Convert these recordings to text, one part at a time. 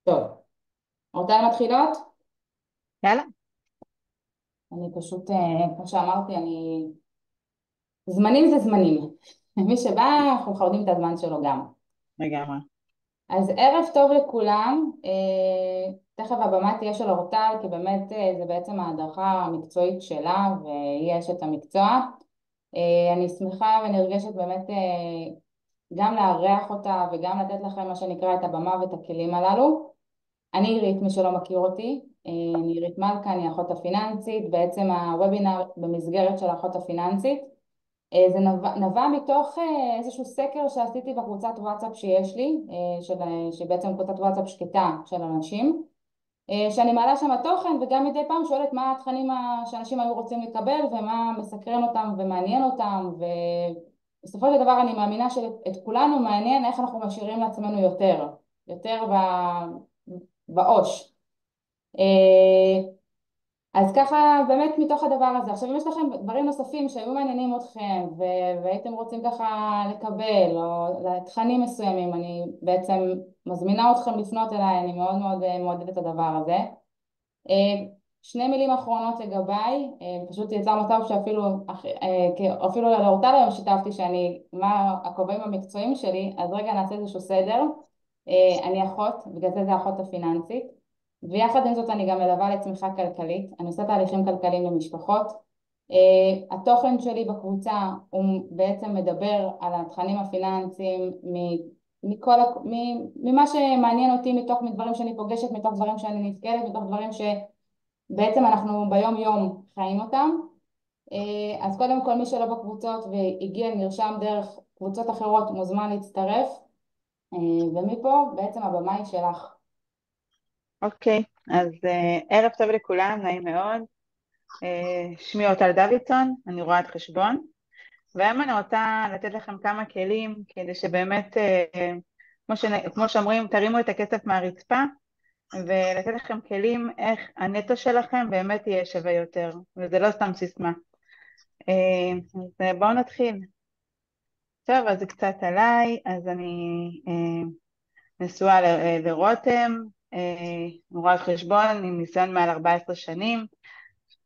טוב, אותן מתחילות? יאללה, אני פשוט, כמו שאמרתי, זמנים זה זמנים. מי שבא, אנחנו מכבדים את הזמן שלו גם. לגמרי. אז ערב טוב לכולם. תכף הבמה תהיה של אורטל, כי באמת זה בעצם ההדרכה המקצועית שלה, והיא אשת המקצוע. אני שמחה ונרגשת באמת גם לארח אותה וגם לתת לכם מה שנקרא את הבמה ואת הכלים הללו. אני עירית, מי שלא מכיר אותי, אני עירית מלכה, אני האחות הפיננסית, בעצם הוובינר במסגרת של האחות הפיננסית. זה נבע מתוך איזשהו סקר שעשיתי בקבוצת וואטסאפ שיש לי, שבעצם קבוצת וואטסאפ שקטה של אנשים, שאני מעלה שם תוכן וגם מדי פעם שואלת מה התכנים שאנשים היו רוצים לקבל ומה מסקרן אותם ומעניין אותם, ובסופו של דבר אני מאמינה שאת כולנו מעניין איך אנחנו משאירים לעצמנו יותר בעו"ש. אז ככה באמת מתוך הדבר הזה. עכשיו אם יש לכם דברים נוספים שהיו מעניינים אתכם והייתם רוצים ככה לקבל או תכנים מסוימים, אני בעצם מזמינה אתכם לפנות אליי, אני מאוד מאוד מעודדת את הדבר הזה. אה, שני מילים אחרונות לגביי, פשוט יצא מצב שאפילו אפילו לאורטל היום שיתפתי מה הכובעים המקצועיים שלי, אז רגע נעשה איזשהו סדר. אני אחות, בגלל זה האחות הפיננסית, ויחד עם זאת אני גם מלווה לצמיחה כלכלית, אני עושה תהליכים כלכליים למשפחות. התוכן שלי בקבוצה הוא בעצם מדבר על התכנים הפיננסיים ממה שמעניין אותי, מתוך דברים שאני פוגשת, מתוך דברים שאני נתקלת, מתוך דברים שבעצם אנחנו ביום יום חיים אותם. אז קודם כל מי שלא בקבוצות והגיע נרשם דרך קבוצות אחרות מוזמן להצטרף, ומפה בעצם הבמה היא שלך. אוקיי, אז ערב טוב לכולם, נעים מאוד. שמי אורטל דוידסון, אני רואת חשבון, והיום אני רוצה לתת לכם כמה כלים כדי שבאמת, כמו שאומרים, תרימו את הכסף מהרצפה, ולתת לכם כלים איך הנטו שלכם באמת יהיה שווה יותר, וזה לא סתם סיסמה. אז בואו נתחיל. טוב, אז זה קצת עליי, אז אני נשואה לרותם, רואת חשבון עם ניסיון מעל 14 שנים.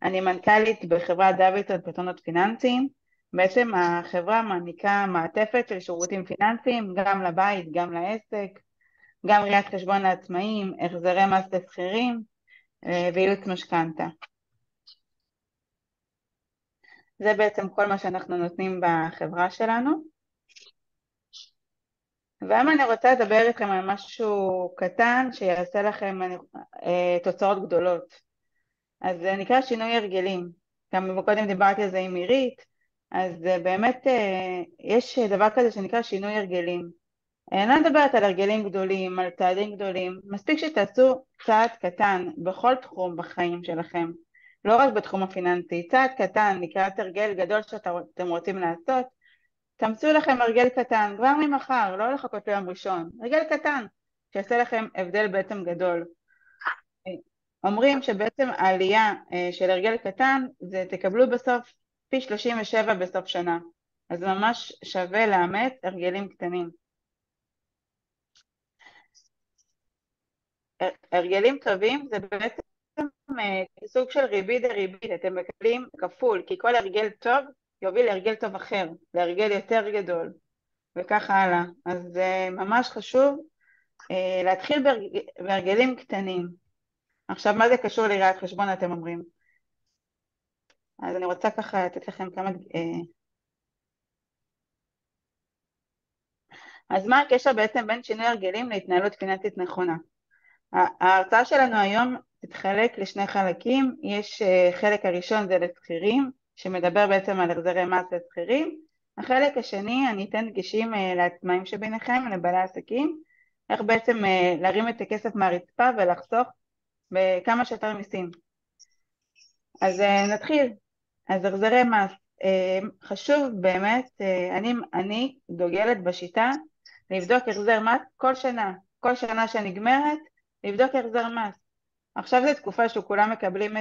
אני מנכ"לית בחברת דוידסון פתרונות פיננסיים. בעצם החברה מעניקה מעטפת של שירותים פיננסיים גם לבית, גם לעסק, גם ראיית חשבון לעצמאים, החזרי מס לשכירים וייעוץ משכנתה. זה בעצם כל מה שאנחנו נותנים בחברה שלנו. והיום אני רוצה לדבר איתכם על משהו קטן שיעשה לכם תוצאות גדולות. אז זה נקרא שינוי הרגלים. גם קודם דיברתי על זה עם עירית, אז באמת יש דבר כזה שנקרא שינוי הרגלים. אני לא מדברת על הרגלים גדולים, על צעדים גדולים, מספיק שתעשו צעד קטן בכל תחום בחיים שלכם, לא רק בתחום הפיננסי, צעד קטן לקראת הרגל גדול שאתם רוצים לעשות. תמצאו לכם הרגל קטן, כבר ממחר, לא לחכות ליום ראשון, הרגל קטן, שיעשה לכם הבדל בעצם גדול. אומרים שבעצם העלייה של הרגל קטן זה תקבלו בסוף פי 37 בסוף שנה, אז ממש שווה לאמץ הרגלים קטנים. הרגלים טובים זה בעצם סוג של ריבית דריבית, אתם מקבלים כפול, כי כל הרגל טוב יוביל להרגל טוב אחר, להרגל יותר גדול, וככה הלאה. אז זה ממש חשוב להתחיל בהרגלים קטנים. עכשיו, מה זה קשור לראיית חשבון, אתם אומרים? אז אני רוצה ככה לתת לכם כמה... אז מה הקשר בעצם בין שינוי הרגלים להתנהלות פיננסית נכונה? ההרצאה שלנו היום תתחלק לשני חלקים. יש חלק הראשון זה לשכירים, שמדבר בעצם על החזרי מס לשכירים. החלק השני אני אתן דגשים לעצמאים שביניכם, לבעלי עסקים, איך בעצם להרים את הכסף מהרצפה ולחסוך בכמה שיותר מיסים. אז נתחיל. אז החזרי מס, חשוב באמת, אני דוגלת בשיטה לבדוק החזר מס כל שנה שנגמרת, לבדוק החזר מס. עכשיו זו תקופה שכולם מקבלים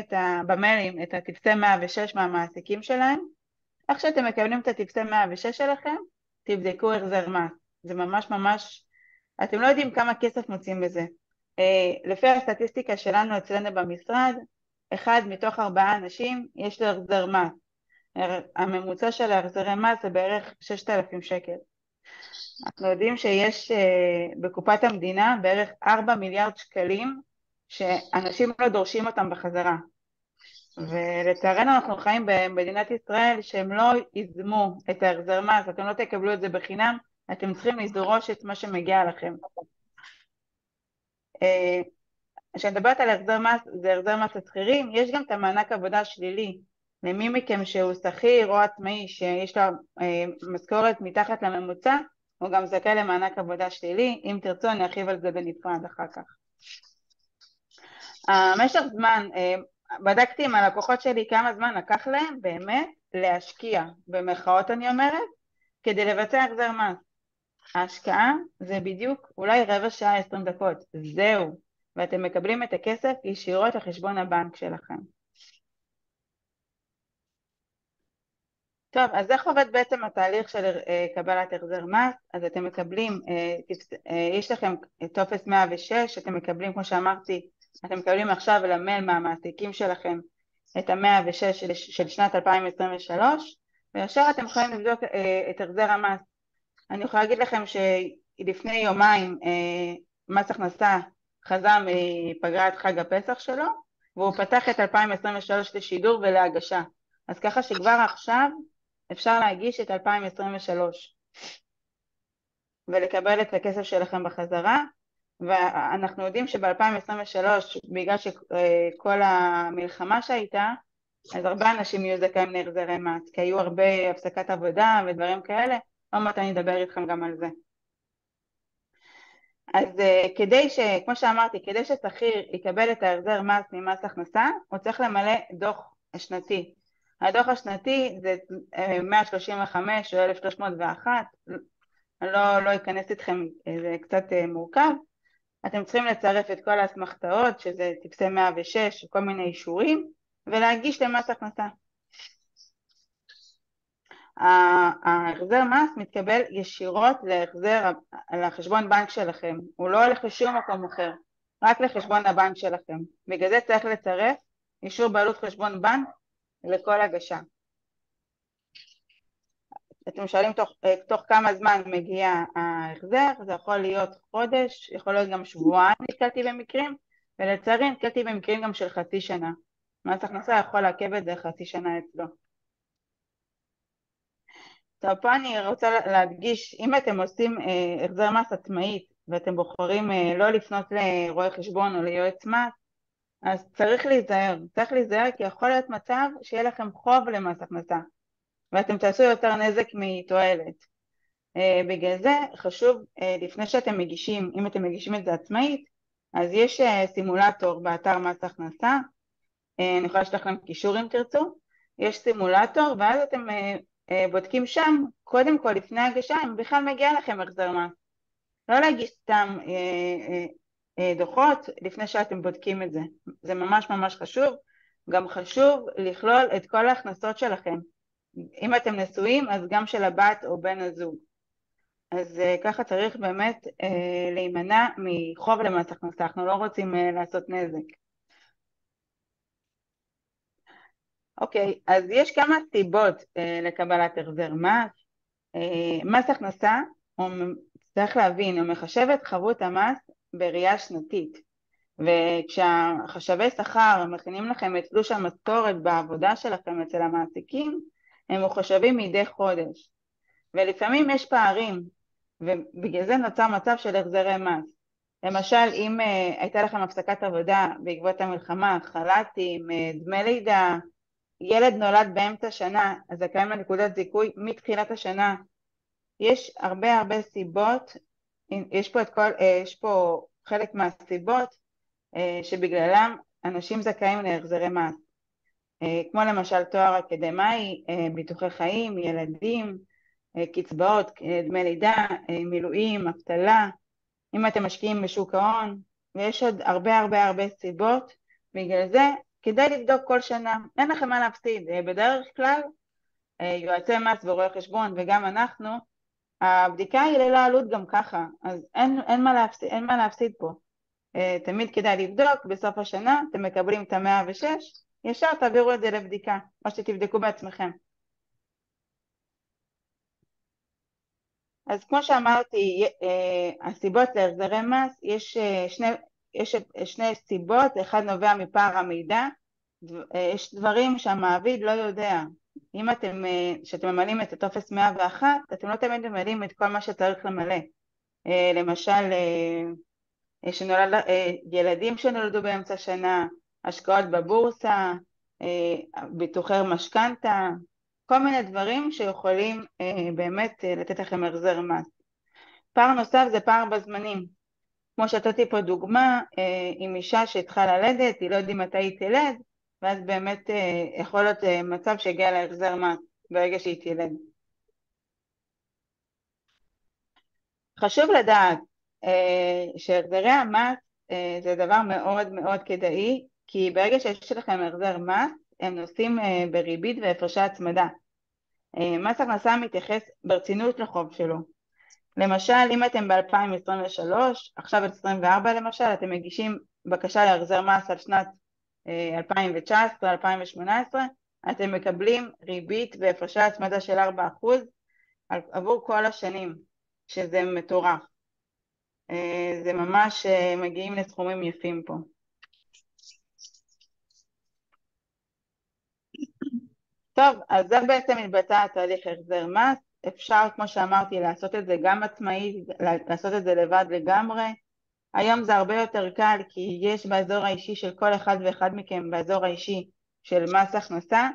במיילים את הטפסי 106 מהמעסיקים שלהם. איך שאתם מקבלים את הטפסי 106 שלכם, תבדקו החזר מס. זה ממש ממש, אתם לא יודעים כמה כסף מוצאים בזה. לפי הסטטיסטיקה שלנו אצלנו במשרד, 1 מתוך 4 אנשים יש לו החזר מס. הממוצע של ההחזרי מס זה בערך 6,000 שקל. אנחנו יודעים שיש בקופת המדינה בערך 4 מיליארד שקלים שאנשים לא דורשים אותם בחזרה. ולצערנו אנחנו חיים במדינת ישראל שהם לא יזמו את ההחזר מס, אתם לא תקבלו את זה בחינם, אתם צריכים לדרוש את מה שמגיע לכם. כשאני מדברת על החזר מס, זה החזר מס לשכירים, יש גם את המענק עבודה השלילי, למי מכם שהוא שכיר או עצמאי שיש לו משכורת מתחת לממוצע, הוא גם זכאי למענק עבודה שלילי, אם תרצו אני ארחיב על זה בנפרד אחר כך. המשך זמן, בדקתי עם הלקוחות שלי כמה זמן לקח להם באמת להשקיע, במרכאות אני אומרת, כדי לבצע החזר מס. ההשקעה זה בדיוק אולי רבע שעה 20 דקות, זהו, ואתם מקבלים את הכסף ישירות לחשבון הבנק שלכם. טוב, אז איך עובד בעצם התהליך של קבלת החזר מס? אז אתם מקבלים, יש לכם טופס 106, אתם מקבלים, כמו שאמרתי, אתם מקבלים עכשיו למייל מהמעסיקים שלכם את ה-106 של שנת 2023, וישר אתם יכולים לבדוק את החזר המס. אני יכולה להגיד לכם שלפני יומיים מס הכנסה חזר מפגרת חג הפסח שלו, והוא פתח את 2023 לשידור ולהגשה. אז ככה שכבר עכשיו אפשר להגיש את 2023 ולקבל את הכסף שלכם בחזרה, ואנחנו יודעים שב-2023, בגלל שכל המלחמה שהייתה, אז הרבה אנשים יהיו זכאים להחזרי מס, כי היו הרבה הפסקת עבודה ודברים כאלה, עוד מעט אני אדבר איתכם גם על זה. אז כמו שאמרתי, כדי ששכיר יקבל את ההחזר מס ממס הכנסה, הוא צריך למלא דוח שנתי. הדוח השנתי זה 135 או 1301, לא אכנס איתכם, זה קצת מורכב. אתם צריכים לצרף את כל האסמכתאות, שזה טפסי 106, כל מיני אישורים, ולהגיש למס הכנסה. ההחזר מס מתקבל ישירות לחשבון בנק שלכם, הוא לא הולך לשום מקום אחר, רק לחשבון הבנק שלכם. בגלל זה צריך לצרף אישור בעלות חשבון בנק לכל הגשה. אתם שואלים תוך כמה זמן מגיע ההחזר, זה יכול להיות חודש, יכול להיות גם שבועיים, נתקלתי במקרים, ולצערי נתקלתי במקרים גם של חצי שנה. מס הכנסה יכול לעכב את זה חצי שנה אצלו. טוב, פה אני רוצה להדגיש, אם אתם עושים החזר מס עצמאית, ואתם בוחרים לא לפנות לרואה חשבון או ליועץ מס, אז צריך להיזהר כי יכול להיות מצב שיהיה לכם חוב למס הכנסה, ואתם תעשו יותר נזק מתועלת. בגלל זה חשוב, לפני שאתם מגישים, אם אתם מגישים את זה עצמאית, אז יש סימולטור באתר מס הכנסה, אני יכולה לשלוח לכם קישור אם תרצו, יש סימולטור ואז אתם בודקים שם, קודם כל לפני הגשה, אם בכלל מגיע לכם החזר מס. לא להגיש סתם דוחות לפני שאתם בודקים את זה, זה ממש ממש חשוב. גם חשוב לכלול את כל ההכנסות שלכם, אם אתם נשואים אז גם של הבת או בן הזוג. אז ככה צריך באמת להימנע מחוב למס הכנסה, אנחנו לא רוצים לעשות נזק. אוקיי, אז יש כמה סיבות לקבלת החזר מס. מס הכנסה, צריך להבין, הוא מחשב את חבות המס בראייה שנתית, וכשהחשבי שכר מכינים לכם את תלוש המשכורת בעבודה שלכם אצל המעסיקים, הם מחושבים מדי חודש, ולפעמים יש פערים, ובגלל זה נוצר מצב של החזרי מס. למשל, אם הייתה לכם הפסקת עבודה בעקבות המלחמה, חל"תים, דמי לידה, ילד נולד באמצע שנה, אז זכאים לנקודת זיכוי מתחילת השנה. יש הרבה סיבות, יש פה חלק מהסיבות שבגללם אנשים זכאים להחזרי מס, כמו למשל תואר אקדמאי, ביטוחי חיים, ילדים, קצבאות, דמי לידה, מילואים, אבטלה, אם אתם משקיעים בשוק ההון, ויש עוד הרבה סיבות. בגלל זה כדאי לבדוק כל שנה, אין לכם מה להפסיד. בדרך כלל יועצי מס ורואי חשבון וגם אנחנו, הבדיקה היא ללא עלות גם ככה, אז אין מה להפסיד פה. תמיד כדאי לבדוק, בסוף השנה אתם מקבלים את ה-106, ישר תעבירו את זה לבדיקה, או שתבדקו בעצמכם. אז כמו שאמרתי, הסיבות להחזרי מס, יש שני סיבות, אחד נובע מפער המידע, יש דברים שהמעביד לא יודע. אם כשאתם ממלאים את הטופס 101, אתם לא תמיד ממלאים את כל מה שצריך למלא. למשל, ילדים שנולדו באמצע שנה, השקעות בבורסה, ביטוחי משכנתה, כל מיני דברים שיכולים באמת לתת לכם החזר מס. פער נוסף זה פער בזמנים. כמו שנתתי פה דוגמה עם אישה שהתחילה ללדת, היא לא יודעת מתי היא תלד, ואז באמת יכול להיות מצב שהגיע להחזר מס ברגע שהיא תלד. חשוב לדעת שהחזרי המס זה דבר מאוד מאוד כדאי, כי ברגע שיש לכם החזר מס, הם נושאים בריבית והפרשי הצמדה. מס הכנסה מתייחס ברצינות לחוב שלו. למשל, אם אתם ב-2023, עכשיו 24 למשל, אתם מגישים בקשה להחזר מס על שנת 2019-2018, אתם מקבלים ריבית והפרשי הצמדה של 4% עבור כל השנים, שזה מטורף. זה ממש מגיעים לסכומים יפים פה. טוב, אז זה בעצם מתבצע תהליך החזר מס. אפשר, כמו שאמרתי, לעשות את זה גם עצמאית, לעשות את זה לבד לגמרי. היום זה הרבה יותר קל, כי יש באזור האישי של כל אחד ואחד מכם, באזור האישי של מס הכנסה,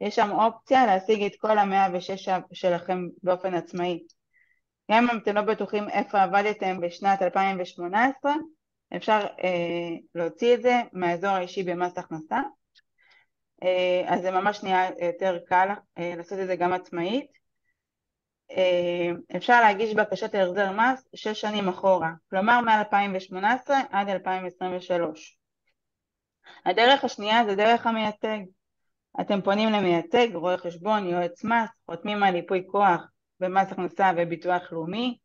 יש שם אופציה להשיג את כל ה-106 שלכם באופן עצמאי. גם אם אתם לא בטוחים איפה עבדתם בשנת 2018, אפשר להוציא את זה מהאזור האישי במס הכנסה. אז זה ממש נהיה יותר קל לעשות את זה גם עצמאית. אפשר להגיש בקשת החזר מס 6 שנים אחורה, כלומר מ-2018 עד 2023. הדרך השנייה זה דרך המייצג. אתם פונים למייצג, רואה חשבון, יועץ מס, חותמים על ייפוי כוח במס הכנסה וביטוח לאומי.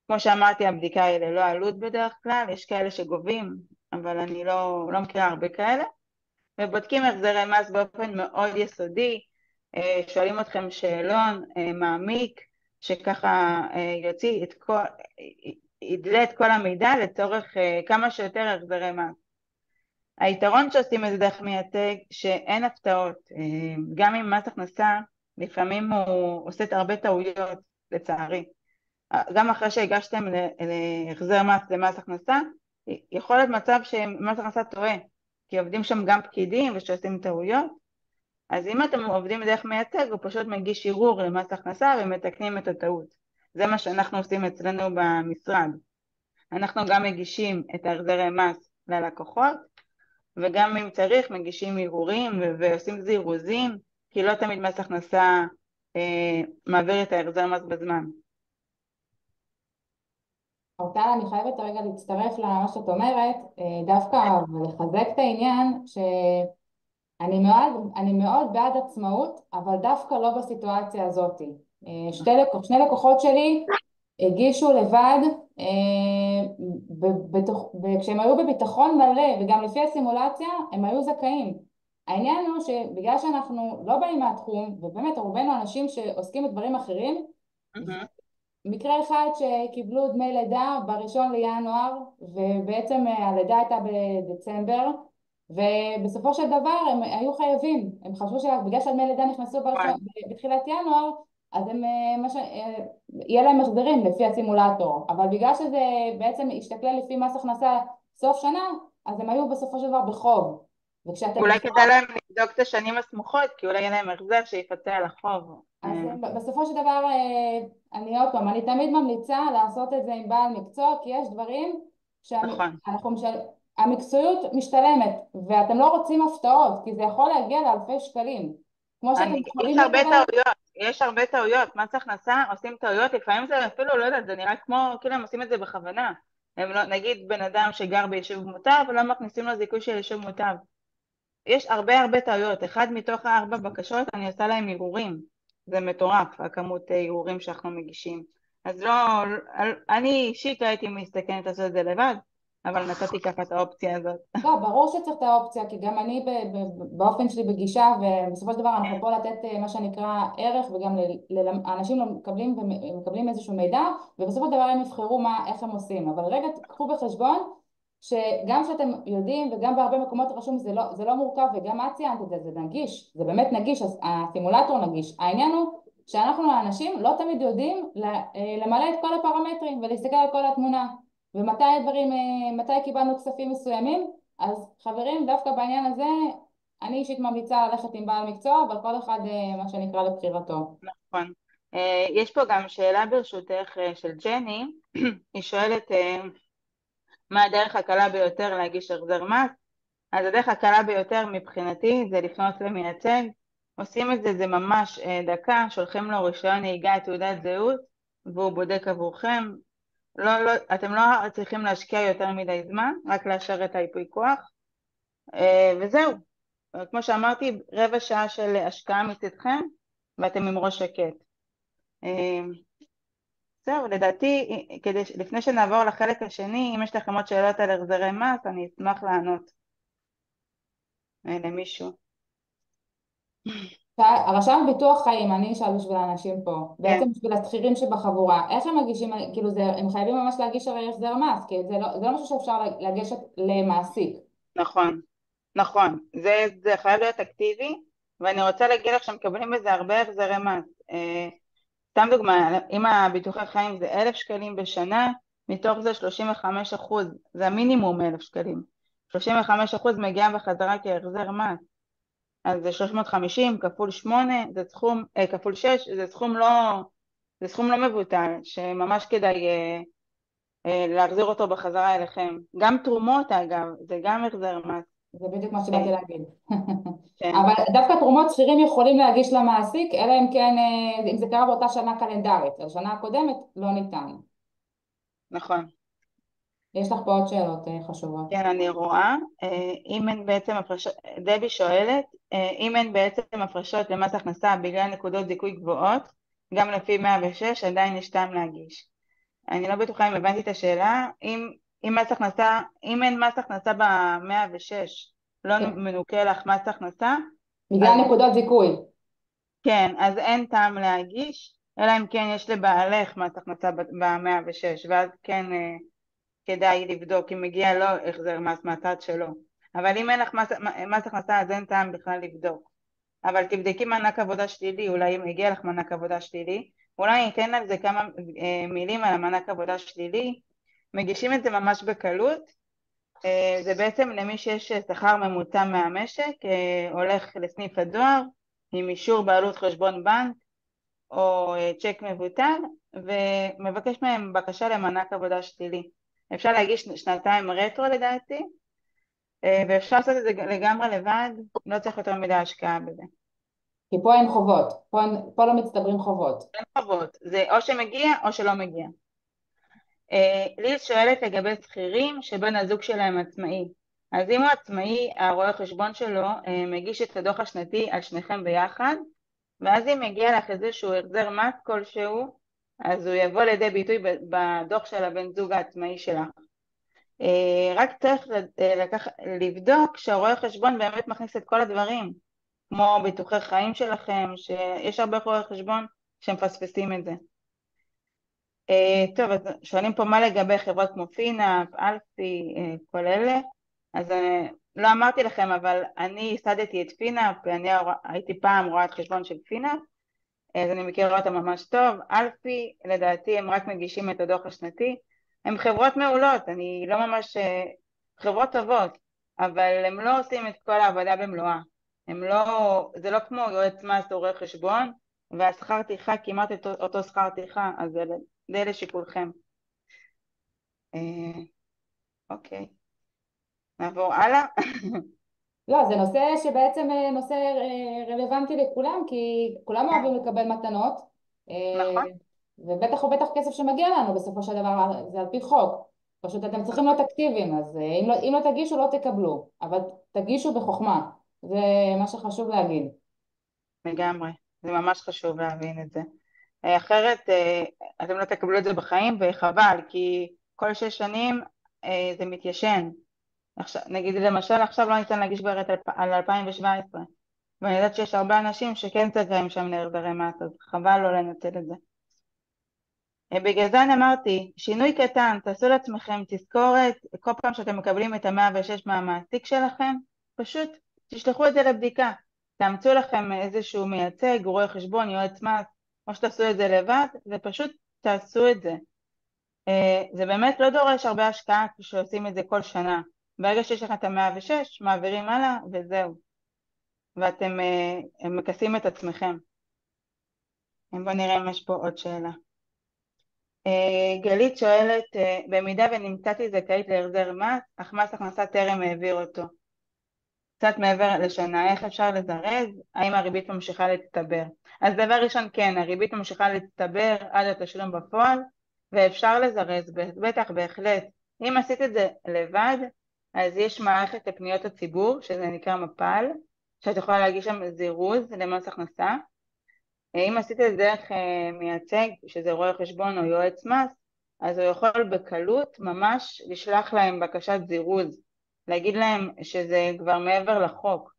כמו שאמרתי, הבדיקה היא ללא עלות בדרך כלל, יש כאלה שגובים, אבל אני לא מכירה הרבה כאלה. ובודקים החזרי מס באופן מאוד יסודי, שואלים אתכם שאלון מעמיק, שככה יוציא ידלה את כל המידע לצורך כמה שיותר החזרי מס. היתרון שעושים את זה דרך מייצג, שאין הפתעות. גם עם מס הכנסה, לפעמים הוא עושה הרבה טעויות, לצערי. גם אחרי שהגשתם להחזר מס למס הכנסה, יכול להיות מצב שמס הכנסה טועה, כי עובדים שם גם פקידים ושעושים טעויות. אז אם אתם עובדים דרך מייצג, הוא פשוט מגיש ערעור למס הכנסה ומתקנים את הטעות. זה מה שאנחנו עושים אצלנו במשרד. אנחנו גם מגישים את החזרי מס ללקוחות, וגם אם צריך מגישים ערעורים ועושים זירוזים, כי לא תמיד מס הכנסה מעביר את ההחזר מס בזמן. אורטל, אני חייבת רגע להצטרף למה שאת אומרת, דווקא ולחזק את העניין אני מאוד בעד עצמאות, אבל דווקא לא בסיטואציה הזאת. שני לקוחות שלי הגישו לבד, כשהם היו בביטחון מלא, וגם לפי הסימולציה, הם היו זכאים. העניין הוא שבגלל שאנחנו לא באים מהתחום, ובאמת רובנו אנשים שעוסקים בדברים אחרים, מקרה אחד שקיבלו דמי לידה בראשון לינואר, ובעצם הלידה הייתה בדצמבר, ובסופו של דבר הם היו חייבים, הם חשבו שבגלל שהדמי לידה נכנסו בתחילת ינואר, אז יהיה להם החזרים לפי הסימולטור, אבל בגלל שזה בעצם השתכלל לפי מס הכנסה סוף שנה, אז הם היו בסופו של דבר בחוב. אולי כדאי להם לבדוק את השנים הסמוכות, כי אולי יהיה להם החזר שיפצה על החוב. אז בסופו של דבר, אני תמיד ממליצה לעשות את זה עם בעל מקצוע, כי יש דברים המקצועיות משתלמת, ואתם לא רוצים הפתעות, כי זה יכול להגיע לאלפי שקלים. כמו שאתם יכולים יש הרבה טעויות, מס הכנסה עושים טעויות, לפעמים זה אפילו, לא יודעת, זה נראה כמו, כאילו הם עושים את זה בכוונה. הם לא, נגיד בן אדם שגר ביישוב מוטב, ולא מכניסים לו זיכוי של יישוב מוטב. יש הרבה טעויות, אחד מתוך 4 בקשות אני עושה להם ערעורים, זה מטורף הכמות ערעורים שאנחנו מגישים, אז לא, אני אישית הייתי מסתכנת לעשות את זה לבד, אבל נתתי ככה את האופציה הזאת. לא, ברור שצריך את האופציה, כי גם אני באופן שלי בגישה, ובסופו של דבר אנחנו כן, פה לתת מה שנקרא ערך, וגם האנשים לא מקבלים, ומקבלים איזשהו מידע, ובסופו של דבר הם יבחרו איך הם עושים. אבל רגע, קחו בחשבון שגם שאתם יודעים, וגם בהרבה מקומות רשום, זה לא מורכב, וגם את ציינת את זה, זה נגיש, זה באמת נגיש, הסימולטור נגיש. העניין הוא שאנחנו האנשים לא תמיד יודעים למלא את כל הפרמטרים ולהסתכל על כל התמונה. ומתי הדברים, מתי קיבלנו כספים מסוימים, אז חברים, דווקא בעניין הזה, אני אישית ממליצה ללכת עם בעל מקצוע, אבל כל אחד, מה שנקרא, לבחירתו. נכון. יש פה גם שאלה ברשותך של ג'ני, היא שואלת מה הדרך הקלה ביותר להגיש החזר מס. אז הדרך הקלה ביותר מבחינתי זה לפנות למייצג, עושים את זה, זה ממש דקה, שולחים לו רישיון נהיגה, תעודת זהות, והוא בודק עבורכם. לא, אתם לא צריכים להשקיע יותר מדי זמן, רק לאשר את הייפוי כוח, וזהו. כמו שאמרתי, רבע שעה של השקעה מצדכם, ואתם עם ראש שקט. אה, זהו, לדעתי, לפני שנעבור לחלק השני, אם יש לכם עוד שאלות על החזרי מס, אני אשמח לענות למישהו. הרשם ביטוח חיים, אני אשאל בשביל האנשים פה, כן, בעצם בשביל השכירים שבחבורה, איך הם מגישים, כאילו הם חייבים ממש להגיש הרי החזר מס, כי זה לא משהו שאפשר לגשת למעסיק. נכון, נכון. זה חייב להיות אקטיבי, ואני רוצה להגיד לך שמקבלים בזה הרבה החזרי מס. סתם דוגמה, אם הביטוחי חיים זה 1,000 שקלים בשנה, מתוך זה 35%, זה המינימום 1,000 שקלים. 35% מגיע בחזרה כהחזר מס. אז זה 350 כפול 8, זה סכום, כפול 6, זה סכום לא מבוטל, שממש כדאי להחזיר אותו בחזרה אליכם. גם תרומות אגב, זה גם החזר מס. זה בדיוק מה אה, שבאתי להגיד. כן, אבל דווקא תרומות שכירים יכולים להגיש למעסיק, אלא אם כן, אם זה קרה באותה שנה קלנדרית, השנה הקודמת לא ניתן. נכון. יש לך פה עוד שאלות חשובות. כן, אני רואה. אם אין בעצם הפרשות, דבי שואלת, אם אין בעצם הפרשות למס הכנסה בגלל נקודות זיכוי גבוהות, גם לפי 106 עדיין יש טעם להגיש. אני לא בטוחה אם הבנתי את השאלה. אם אין מס הכנסה ב-106, לא כן. מנוכה לך מס הכנסה, בגלל אז נקודות זיכוי. כן, אז אין טעם להגיש, אלא אם כן יש לבעלך מס הכנסה ב-106, ואז כן כדאי לבדוק אם מגיע לו החזר מס מהצד שלו. אבל אם אין לך מס הכנסה אז אין טעם בכלל לבדוק. אבל תבדקי מענק עבודה שלילי, אולי אם הגיע לך מענק עבודה שלילי, אולי אני אתן על זה כמה מילים על המענק עבודה שלילי. מגישים את זה ממש בקלות. זה בעצם למי שיש שכר ממוצע מהמשק, הולך לסניף הדואר עם אישור בעלות חשבון בנק או צ'ק מבוטל, ומבקש מהם בקשה למענק עבודה שלילי. אפשר להגיש שנתיים רטרו לדעתי, ואפשר לעשות את זה לגמרי לבד, לא צריך יותר מדי השקעה בזה. כי פה אין חובות, פה לא מצטברים חובות. אין חובות, זה או שמגיע או שלא מגיע. ליז שואלת לגבי שכירים שבן הזוג שלהם עצמאי. אז אם הוא עצמאי, הרואה חשבון שלו מגיש את הדוח השנתי על שניכם ביחד, ואז אם מגיע לך איזשהו החזר מס כלשהו, אז הוא יבוא לידי ביטוי בדוח של הבן זוג העצמאי שלך. רק צריך לבדוק שהרואה חשבון באמת מכניס את כל הדברים, כמו ביטוחי חיים שלכם, שיש הרבה רואי חשבון שמפספסים את זה. טוב, אז שואלים פה מה לגבי חברות כמו פינאפ, אלפי, כל אלה. אז לא אמרתי לכם, אבל אני ייסדתי את פינאפ, הייתי פעם רואת חשבון של פינאפ, אז אני מכירה אותם ממש טוב. אלפי, לדעתי, הם רק מגישים את הדוח השנתי. הם חברות מעולות, אני לא ממש... חברות טובות, אבל הם לא עושים את כל העבודה במלואה. הם לא... זה לא כמו יועץ מס או רואה חשבון, והשכר טרחה כמעט אותו שכר טרחה, אז זה לשיקולכם. אה, אוקיי, נעבור הלאה. לא, זה נושא שבעצם נושא רלוונטי לכולם, כי כולם אוהבים לקבל מתנות, אה, נכון, ובטח ובטח כסף שמגיע לנו בסופו של דבר, זה על פי חוק. פשוט אתם צריכים להיות נכון, אקטיביים, אז אם לא תגישו לא תקבלו, אבל תגישו בחוכמה, זה מה שחשוב להגיד. לגמרי. זה ממש חשוב להבין את זה. אחרת אתם לא תקבלו את זה בחיים, וחבל, כי כל 6 שנים זה מתיישן. עכשיו, נגיד למשל עכשיו לא ניתן להגיש כבר על 2017, ואני יודעת שיש הרבה אנשים שכן זכאים שם להחזרי מס, אז חבל לא לנצל את זה. בגלל זה אני אמרתי, שינוי קטן, תעשו לעצמכם תזכורת, כל פעם שאתם מקבלים את ה-106 מהמעסיק שלכם, פשוט תשלחו את זה לבדיקה, תאמצו לכם איזשהו מייצג, רואה חשבון, יועץ מס, או שתעשו את זה לבד, ופשוט תעשו את זה. זה באמת לא דורש הרבה השקעה כשעושים את זה כל שנה. ברגע שיש לכם את ה-106, מעבירים הלאה וזהו. ואתם מכסים את עצמכם. בואו נראה אם יש פה עוד שאלה. גלית שואלת, במידה ונמצאתי זכאית להחזר מס, אך מס הכנסה טרם העביר אותו. קצת מעבר לשנה, איך אפשר לזרז? האם הריבית ממשיכה להצטבר? אז דבר ראשון, כן, הריבית ממשיכה להצטבר עד התשלום בפועל, ואפשר לזרז, בטח, בהחלט. אם עשית את זה לבד, אז יש מערכת לפניות הציבור, שזה נקרא מפ"ל, שאת יכולה להגיש שם זירוז למס הכנסה. אם עשית את זה דרך מייצג, שזה רואה חשבון או יועץ מס, אז הוא יכול בקלות ממש לשלוח להם בקשת זירוז, להגיד להם שזה כבר מעבר לחוק.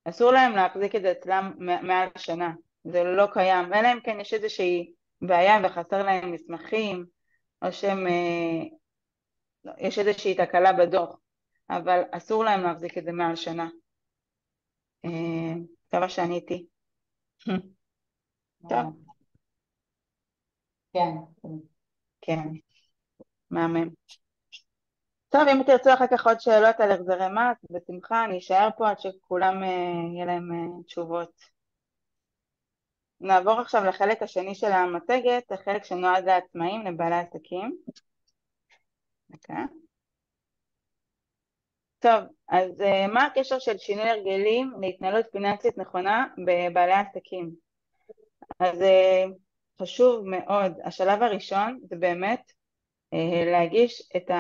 אסור להם להחזיק את זה אצלם מעל שנה, זה לא קיים, אלא אם כן יש איזושהי בעיה וחסר להם מסמכים, או שהם, יש איזושהי תקלה בדוח, אבל אסור להם להחזיק את זה מעל שנה. מקווה שעניתי. טוב, כן. כן, מהמם. טוב, אם תרצו אחר כך עוד שאלות על החזרי מס, בשמחה, אני אשאר פה עד שכולם יהיה להם תשובות. נעבור עכשיו לחלק השני של המצגת, החלק שנועד לעצמאים, לבעלי עסקים. דקה. טוב, אז מה הקשר של שינוי הרגלים להתנהלות פיננסית נכונה בבעלי עסקים? אז חשוב מאוד, השלב הראשון זה באמת להגיש את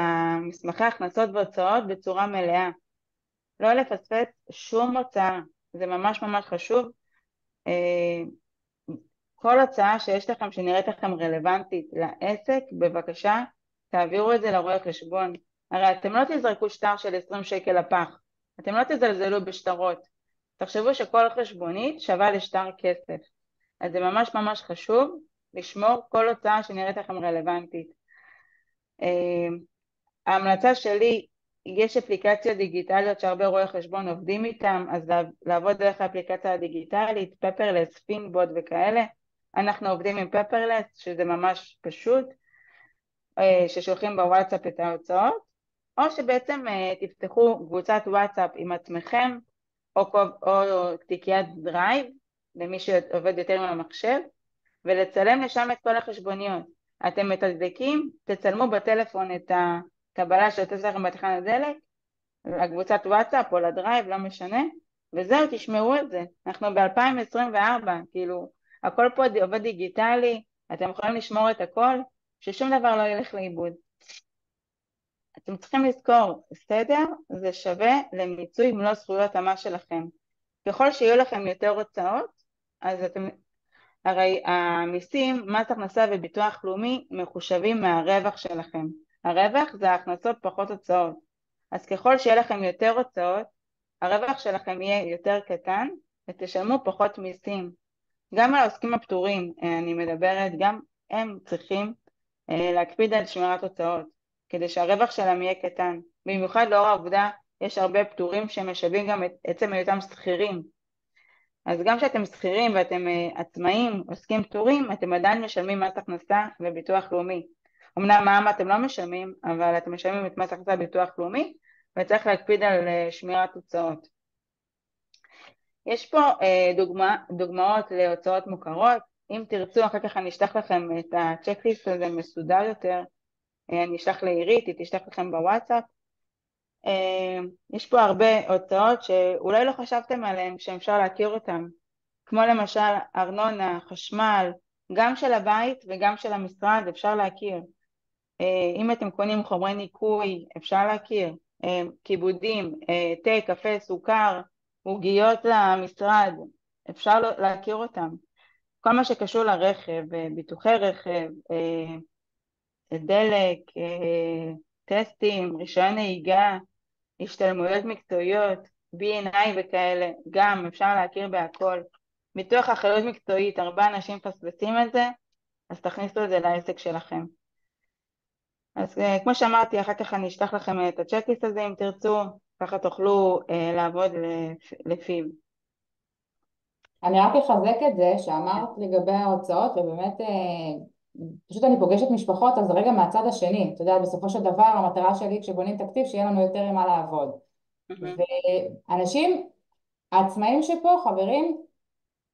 מסמכי הכנסות והוצאות בצורה מלאה. לא לפספס שום הוצאה, זה ממש ממש חשוב. כל הוצאה שיש לכם שנראית לכם רלוונטית לעסק, בבקשה תעבירו את זה לרואה חשבון. הרי אתם לא תזרקו שטר של 20 שקל לפח, אתם לא תזלזלו בשטרות, תחשבו שכל חשבונית שווה לשטר כסף. אז זה ממש ממש חשוב לשמור כל הוצאה שנראית לכם רלוונטית. ההמלצה שלי, יש אפליקציות דיגיטליות שהרבה רואי חשבון עובדים איתם, אז לעבוד דרך האפליקציה הדיגיטלית, פפרלס, פינבוט וכאלה. אנחנו עובדים עם פפרלס, שזה ממש פשוט, ששולחים בוואטסאפ את ההוצאות, או שבעצם תפתחו קבוצת וואטסאפ עם עצמכם, או תיקיית דרייב, למי שעובד יותר מהמחשב, ולצלם לשם את כל החשבוניות. אתם מתדלקים, תצלמו בטלפון את הקבלה שיוצאת לכם בתחנת הדלק, לקבוצת וואטסאפ או לדרייב, לא משנה, וזהו, תשמרו את זה. אנחנו ב-2024, כאילו, הכל פה עובד דיגיטלי, אתם יכולים לשמור את הכל, ששום דבר לא ילך לאיבוד. אתם צריכים לזכור, סדר זה שווה למיצוי מלוא זכויות המס שלכם. ככל שיהיו לכם יותר הוצאות, אז אתם, הרי המיסים, מס הכנסה וביטוח לאומי מחושבים מהרווח שלכם. הרווח זה ההכנסות פחות הוצאות. אז ככל שיהיה לכם יותר הוצאות, הרווח שלכם יהיה יותר קטן ותשלמו פחות מיסים. גם על העוסקים הפטורים אני מדברת, גם הם צריכים להקפיד על שמירת הוצאות, כדי שהרווח שלהם יהיה קטן. במיוחד לאור העובדה, יש הרבה פטורים שמשלבים גם את עצם היותם שכירים. אז גם שאתם שכירים ואתם עצמאים, עוסקים פטורים, אתם עדיין משלמים מס הכנסה וביטוח לאומי. אמנם מע"מ אתם לא משלמים, אבל אתם משלמים את מס הכנסה וביטוח לאומי, וצריך להקפיד על שמירת הוצאות. יש פה דוגמאות להוצאות מוכרות. אם תרצו, אחר כך אני אשלח לכם את הצ'קליסט הזה מסודר יותר, אני אשלח לעירית, היא תשלח לכם בוואטסאפ. יש פה הרבה הוצאות שאולי לא חשבתם עליהן, שאפשר להכיר אותן, כמו למשל ארנונה, חשמל, גם של הבית וגם של המשרד אפשר להכיר. אם אתם קונים חומרי ניקוי אפשר להכיר, כיבודים, תה, קפה, סוכר, עוגיות למשרד, אפשר להכיר אותם. כל מה שקשור לרכב, ביטוחי רכב, דלק, טסטים, רישיון נהיגה, השתלמויות מקצועיות, B&I וכאלה, גם אפשר להכיר בהכל. ביטוח אחריות מקצועית, הרבה אנשים מפספסים את זה, אז תכניסו את זה לעסק שלכם. אז כמו שאמרתי, אחר כך אני אשלח לכם את הצ'קליסט הזה אם תרצו, ככה תוכלו לעבוד לפיו. אני רק אחזק את זה שאמרת לגבי ההוצאות, ובאמת פשוט אני פוגשת משפחות, אז רגע מהצד השני, אתה יודע, בסופו של דבר המטרה שלי כשבונים תקציב שיהיה לנו יותר עם מה לעבוד. מהמם. ואנשים, העצמאים שפה, חברים,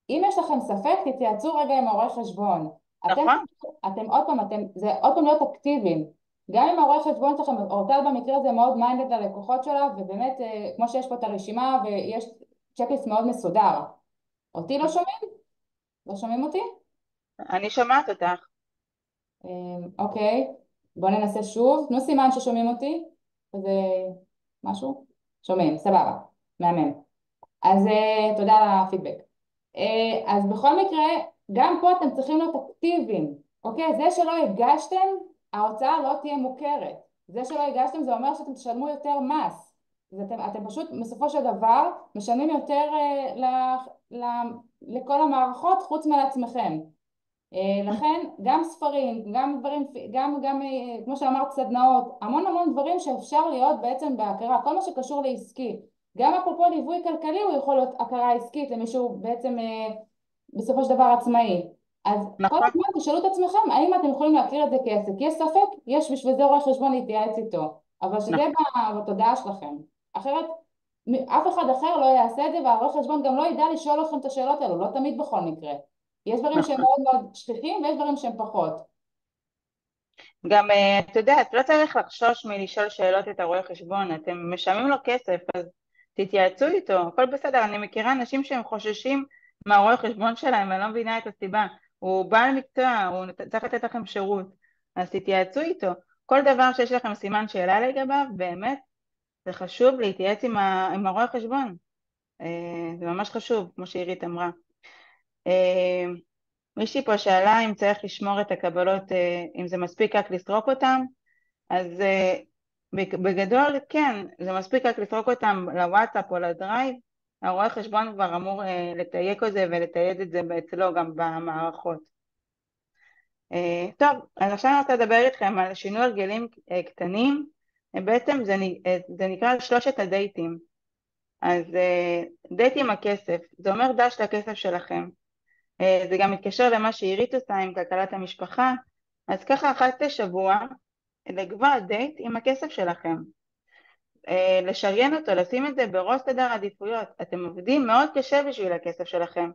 אם יש לכם ספק, תתייעצו רגע עם העורך חשבון. אתם, נכון? אתם עוד פעם, זה עוד פעם להיות אקטיביים. גם אם העורך חשבון שלכם, אורטל במקרה הזה מאוד מיינדד ללקוחות שלה, ובאמת, כמו שיש פה את הרשימה, ויש צ'קליסט מאוד מסודר. אותי לא שומעים? לא שומעים אותי? אני שומעת אותך. אוקיי, בואו ננסה שוב. תנו סימן ששומעים אותי. זה משהו? שומעים, סבבה. מהמם. אז תודה על הפידבק. אז בכל מקרה, גם פה אתם צריכים להיות אקטיביים, אוקיי? זה שלא הגשתם, ההוצאה לא תהיה מוכרת. זה שלא הגשתם זה אומר שאתם תשלמו יותר מס. אתם פשוט בסופו של דבר משלמים יותר ל, לכל המערכות חוץ מלעצמכם. לכן גם ספרים, גם דברים, גם כמו שאמרת סדנאות, המון המון דברים שאפשר להיות בעצם בהכרה, כל מה שקשור לעסקי, גם אפרופו ליווי כלכלי הוא יכול להיות הכרה עסקית למישהו בעצם בסופו של דבר עצמאי. אז כל נכון, הזמן תשאלו את עצמכם האם אתם יכולים להכיר את זה כעסק, יש ספק? יש בשביל זה רואה חשבון להתייעץ איתו, אבל שזה יהיה נכון. בתודעה שלכם, אחרת אף אחד אחר לא יעשה את זה והרואה חשבון גם לא ידע לשאול אתכם את השאלות האלו, לא תמיד בכל מקרה. יש דברים שהם נכון. מאוד מאוד שכיחים ויש דברים שהם פחות. גם, אתה יודע, את לא צריך לחשוש מלשאול שאלות את הרואה חשבון, אתם משלמים לו כסף, אז תתייעצו איתו, הכל בסדר. אני מכירה אנשים שהם חוששים מהרואה חשבון שלהם, ואני לא מבינה את הסיבה. הוא בעל מקצוע, הוא צריך לתת לכם שירות, אז תתייעצו איתו. כל דבר שיש לכם סימן שאלה לגביו, באמת, זה חשוב להתייעץ עם הרואה חשבון. זה ממש חשוב, כמו שעירית אמרה. אה, מישהי פה שאלה אם צריך לשמור את הקבלות, אם זה מספיק רק לסרוק אותם, אז בגדול כן, זה מספיק רק לסרוק אותם לוואטסאפ או לדרייב, הרואה חשבון כבר אמור לתייק את זה ולתייד את זה אצלו גם במערכות. טוב, אז עכשיו אני רוצה לדבר איתכם על שינוי הרגלים קטנים, בעצם זה נקרא שלושת הדייטים. אז דייט עם הכסף, זה אומר דש לכסף שלכם. זה גם מתקשר למה שעירית עושה עם כלכלת המשפחה, אז ככה אחת לשבוע לקבוע דייט עם הכסף שלכם, לשריין אותו, לשים את זה בראש סדר העדיפויות. אתם עובדים מאוד קשה בשביל הכסף שלכם,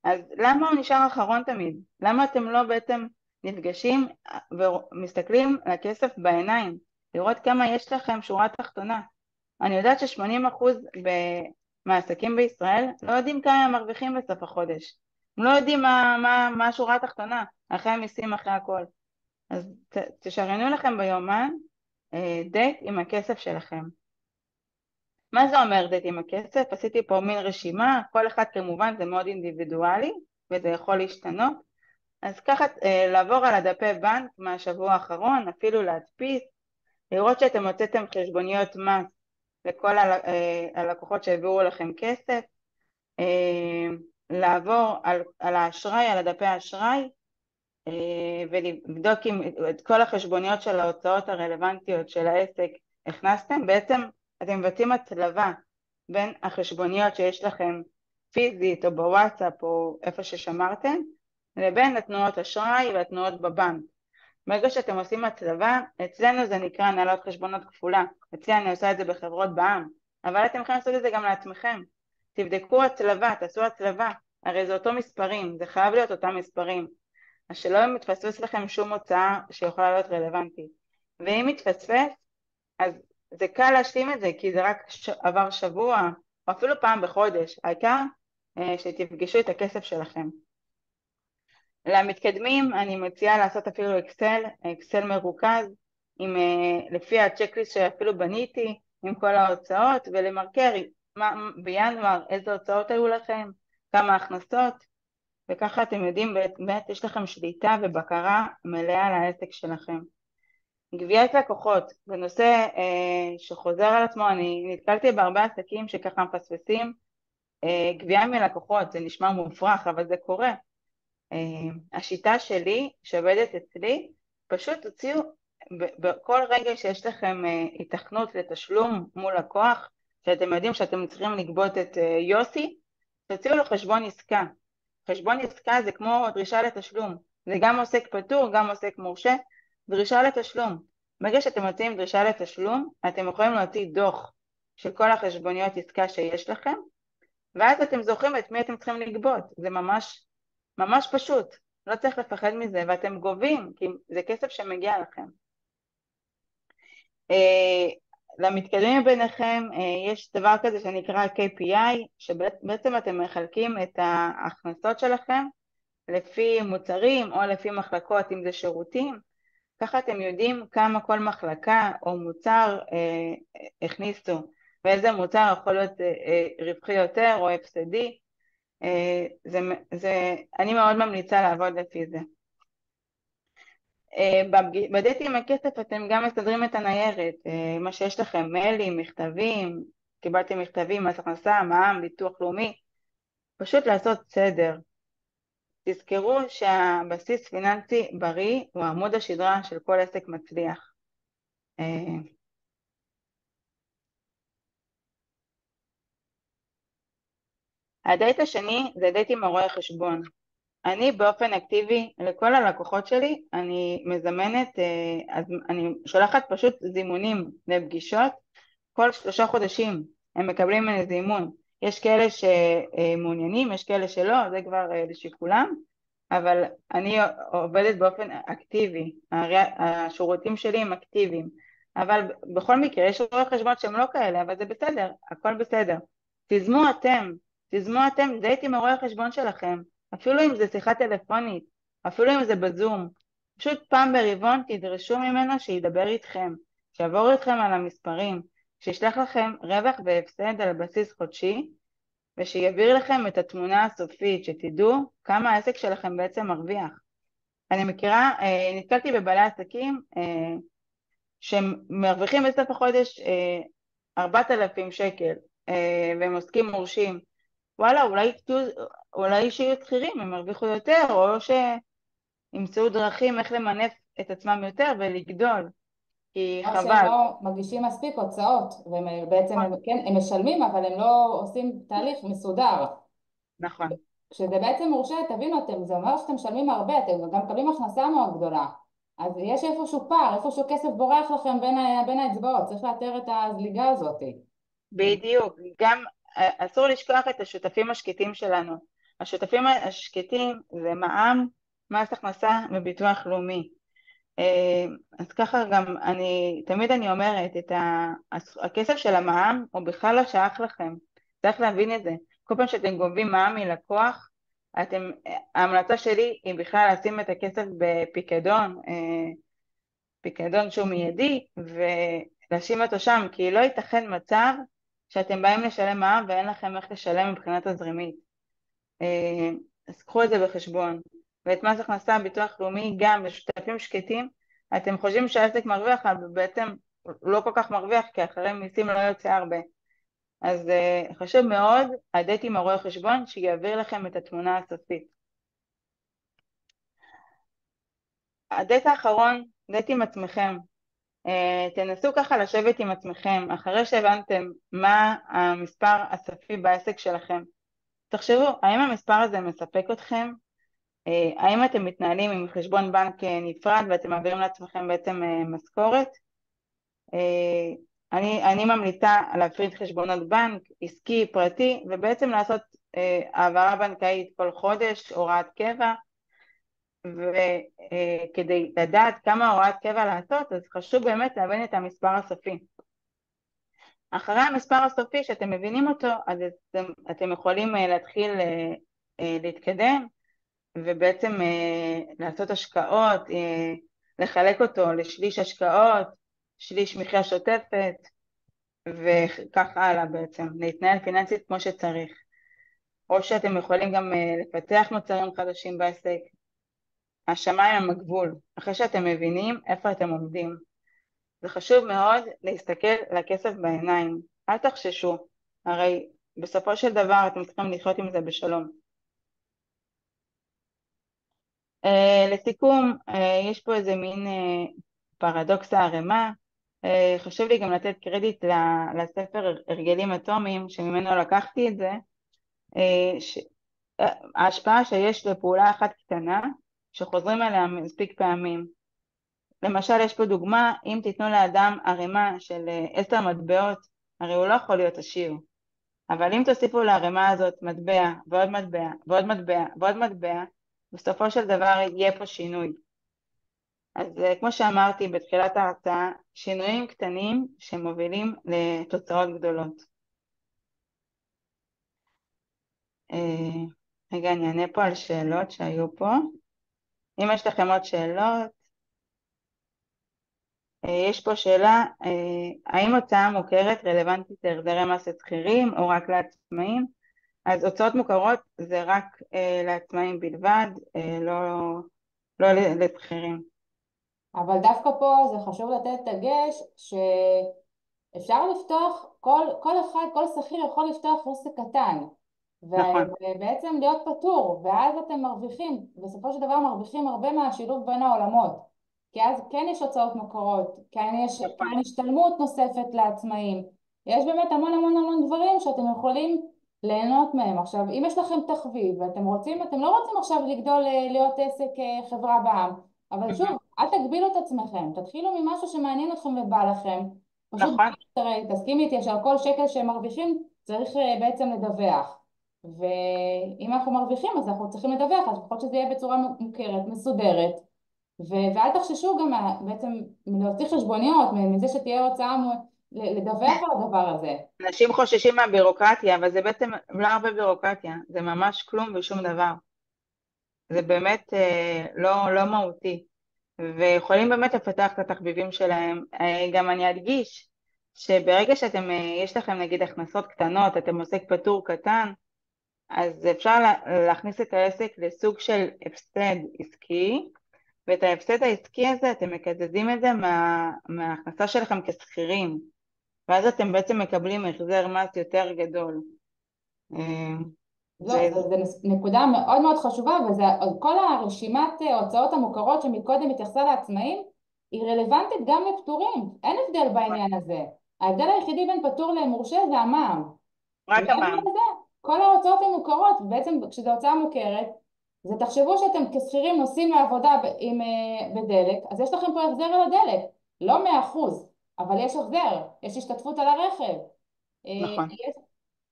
אז למה הוא נשאר אחרון תמיד? למה אתם לא בעצם נפגשים ומסתכלים לכסף בעיניים, לראות כמה יש לכם שורה תחתונה? אני יודעת ש80% מהעסקים בישראל לא יודעים כמה הם מרוויחים בסוף החודש. הם לא יודעים מה השורה התחתונה, אחרי המיסים, אחרי הכל. אז תשריינו לכם ביומן דייט עם הכסף שלכם. מה זה אומר דייט עם הכסף? עשיתי פה מין רשימה, כל אחד כמובן זה מאוד אינדיבידואלי וזה יכול להשתנות. אז ככה לעבור על הדפי בנק מהשבוע האחרון, אפילו להדפיס, לראות שאתם הוצאתם חשבוניות מס לכל הלקוחות שהעבירו לכם כסף, לעבור על האשראי, על הדפי האשראי, ולבדוק אם את כל החשבוניות של ההוצאות הרלוונטיות של העסק הכנסתם. בעצם אתם מבצעים הצלבה בין החשבוניות שיש לכם פיזית או בוואטסאפ או איפה ששמרתם, לבין התנועות אשראי והתנועות בבנק. ברגע שאתם עושים הצלבה, אצלנו זה נקרא הנהלת חשבונות כפולה, אצלי אני עושה את זה בחברות בע"מ, אבל אתם יכולים לעשות את זה גם לעצמכם. תבדקו הצלבה, תעשו הצלבה, הרי זה אותו מספרים, זה חייב להיות אותם מספרים, אז שלא מתפספס לכם שום הוצאה שיכולה להיות רלוונטית. ואם מתפספס, אז זה קל להשלים את זה, כי זה רק עבר שבוע, או אפילו פעם בחודש, העיקר שתפגשו את הכסף שלכם. למתקדמים אני מציעה לעשות אפילו אקסל מרוכז, לפי הצ'קליסט שאפילו בניתי, עם כל ההוצאות, ולמרקר בינואר איזה הוצאות היו לכם, כמה הכנסות, וככה אתם יודעים, באמת יש לכם שליטה ובקרה מלאה על העסק שלכם. גביית לקוחות, זה נושא שחוזר על עצמו. אני נתקלתי בהרבה עסקים שככה מפספסים גבייה מלקוחות. זה נשמע מופרך אבל זה קורה. השיטה שלי שעובדת אצלי, פשוט תוציאו בכל רגע שיש לכם התכנות לתשלום מול לקוח, שאתם יודעים שאתם צריכים לגבות את יוסי, תוציאו לו חשבון עסקה. חשבון עסקה זה כמו דרישה לתשלום, זה גם עוסק פטור, גם עוסק מורשה, דרישה לתשלום. ברגע שאתם מוציאים דרישה לתשלום, אתם יכולים להוציא דוח של כל החשבוניות עסקה שיש לכם, ואז אתם זוכרים את מי אתם צריכים לגבות. זה ממש ממש פשוט, לא צריך לפחד מזה, ואתם גובים, כי זה כסף שמגיע לכם. למתקדמים ביניכם יש דבר כזה שנקרא KPI, שבעצם אתם מחלקים את ההכנסות שלכם לפי מוצרים או לפי מחלקות, אם זה שירותים. ככה אתם יודעים כמה כל מחלקה או מוצר הכניסו, ואיזה מוצר יכול להיות רווחי יותר או הפסדי. אני מאוד ממליצה לעבוד לפי זה. בדייט עם הכסף אתם גם מסדרים את הניירת, מה שיש לכם, מיילים, מכתבים, קיבלתם מכתבים, מס הכנסה, מע"מ, ביטוח לאומי, פשוט לעשות סדר. תזכרו שהבסיס פיננסי בריא הוא עמוד השדרה של כל עסק מצליח. הדייט השני זה דייט עם רואה חשבון. אני באופן אקטיבי לכל הלקוחות שלי, אני מזמנת, אז אני שולחת פשוט זימונים לפגישות, כל 3 חודשים הם מקבלים ממני זימון. יש כאלה שמעוניינים, יש כאלה שלא, זה כבר לשיקולם, אבל אני עובדת באופן אקטיבי, השירותים שלי הם אקטיביים, אבל בכל מקרה יש רואי חשבון שהם לא כאלה, אבל זה בסדר, הכל בסדר. תזמו אתם, תזמו אתם דייט עם הרואה חשבון שלכם, אפילו אם זה שיחה טלפונית, אפילו אם זה בזום, פשוט פעם ברבעון תדרשו ממנו שידבר איתכם, שיעבור איתכם על המספרים, שישלח לכם רווח והפסד על בסיס חודשי, ושיעביר לכם את התמונה הסופית, שתדעו כמה העסק שלכם בעצם מרוויח. אני מכירה, נתקלתי בבעלי עסקים שמרוויחים בסוף החודש 4,000 שקל, והם עוסקים מורשים. וואלה, אולי שיהיו שכירים, הם ירוויחו יותר, או שימצאו דרכים איך למנף את עצמם יותר ולגדול, כי או שהם חבל. לא מגישים מספיק הוצאות, והם בעצם, כן, הם משלמים, אבל הם לא עושים תהליך מסודר. נכון. כשזה בעצם מורשה, תבינו, זה אומר שאתם משלמים הרבה, אתם גם מקבלים הכנסה מאוד גדולה. אז יש איפשהו פער, איפשהו כסף בורח לכם בין האצבעות, צריך לאתר את הזליגה הזאת. בדיוק, גם אסור לשכוח את השותפים השקטים שלנו. השותפים השקטים זה מע"מ, מס הכנסה וביטוח לאומי. אז ככה גם תמיד אני אומרת, הכסף של המע"מ הוא בכלל לא שייך לכם, צריך להבין את זה. כל פעם שאתם גובים מע"מ מלקוח, ההמלצה שלי היא בכלל לשים את הכסף בפיקדון, פיקדון שהוא מיידי, ולהשים אותו שם, כי לא ייתכן מצב שאתם באים לשלם מע"מ ואין לכם איך לשלם מבחינה תזרימית. אז קחו את זה בחשבון. ואת מס הכנסה, ביטוח לאומי, גם בשותפים שקטים, אתם חושבים שהעסק מרוויח, אבל בעצם לא כל כך מרוויח, כי אחרי מיסים לא יוצא הרבה. אז חשוב מאוד, הדייט עם הרואה חשבון, שיעביר לכם את התמונה הסופית. הדייט האחרון, דייט עם עצמכם. תנסו ככה לשבת עם עצמכם, אחרי שהבנתם מה המספר הסופי בעסק שלכם. תחשבו, האם המספר הזה מספק אתכם? האם אתם מתנהלים עם חשבון בנק נפרד ואתם מעבירים לעצמכם בעצם משכורת? אני ממליצה להפריד חשבונות בנק, עסקי, פרטי, ובעצם לעשות העברה בנקאית כל חודש, הוראת קבע, וכדי לדעת כמה הוראת קבע לעשות, אז חשוב באמת להבין את המספר הסופי. אחרי המספר הסופי שאתם מבינים אותו, אז אתם יכולים להתחיל להתקדם, ובעצם לעשות השקעות, לחלק אותו לשליש השקעות, שליש מחיה שוטפת, וכך הלאה בעצם, להתנהל פיננסית כמו שצריך. או שאתם יכולים גם לפתח מוצרים חדשים בעסק. השמיים הם הגבול, אחרי שאתם מבינים איפה אתם עומדים. זה חשוב מאוד להסתכל לכסף בעיניים, אל תחששו, הרי בסופו של דבר אתם צריכים לחיות עם זה בשלום. לסיכום, יש פה איזה מין פרדוקס הערימה. חשוב לי גם לתת קרדיט לספר הרגלים אטומיים שממנו לקחתי את זה. ההשפעה שיש לפעולה אחת קטנה שחוזרים עליה מספיק פעמים. למשל יש פה דוגמה, אם תיתנו לאדם ערימה של 10 מטבעות, הרי הוא לא יכול להיות עשיר. אבל אם תוסיפו לערימה הזאת מטבע ועוד מטבע ועוד מטבע ועוד מטבע, בסופו של דבר יהיה פה שינוי. אז כמו שאמרתי בתחילת ההרצאה, שינויים קטנים שמובילים לתוצאות גדולות. רגע, אני אענה פה על שאלות שהיו פה. אם יש לכם עוד שאלות, יש פה שאלה, האם הוצאה מוכרת רלוונטית להחזרי מס לשכירים או רק לעצמאים? אז הוצאות מוכרות זה רק לעצמאים בלבד, לא לשכירים. אבל דווקא פה זה חשוב לתת דגש שאפשר לפתוח, כל אחד, כל שכיר יכול לפתוח עסק קטן נכון, ובעצם להיות פטור, ואז אתם מרוויחים, בסופו של דבר מרוויחים הרבה מהשילוב בין העולמות, כי אז כן יש הוצאות מוכרות, כן יש נכון, כן השתלמות נוספת לעצמאים, יש באמת המון המון המון דברים שאתם יכולים ליהנות מהם. עכשיו, אם יש לכם תחביב ואתם רוצים, אתם לא רוצים עכשיו לגדול להיות עסק חברה בע"מ, אבל שוב, mhm, אל תגבילו את עצמכם, תתחילו ממשהו שמעניין אתכם ובא לכם, פשוט נכון, תסכימי איתי שעל כל שקל שהם מרוויחים צריך בעצם לדווח. ואם אנחנו מרוויחים אז אנחנו צריכים לדווח, אז לפחות שזה יהיה בצורה מוכרת, מסודרת, ואל תחששו גם בעצם מלהוציא חשבוניות, מזה שתהיה הוצאה לדווח על הדבר הזה. אנשים חוששים מהבירוקרטיה, אבל זה בעצם לא הרבה בירוקרטיה, זה ממש כלום ושום דבר. זה באמת לא מהותי, ויכולים באמת לפתח את התחביבים שלהם. גם אני אדגיש שברגע שאתם, יש לכם נגיד הכנסות קטנות, אתם עוסק פטור קטן, אז אפשר להכניס את העסק לסוג של הפסד עסקי, ואת ההפסד העסקי הזה אתם מקזזים את זה מההכנסה שלכם כשכירים, ואז אתם בעצם מקבלים החזר מס יותר גדול. אה, לא, זה זה נקודה מאוד מאוד חשובה, וזה כל הרשימת ההוצאות המוכרות שמקודם התייחסה לעצמאים, היא רלוונטית גם לפטורים, אין הבדל נכון, בעניין הזה. ההבדל היחידי בין פטור למורשה זה המע"מ. רק מעבר המע"מ, לזה, כל ההוצאות הן מוכרות, ובעצם כשזו הוצאה מוכרת, זה תחשבו שאתם כשכירים נוסעים לעבודה בדלק, אז יש לכם פה החזר על הדלק, לא 100%, אבל יש החזר, יש השתתפות על הרכב. נכון, יש,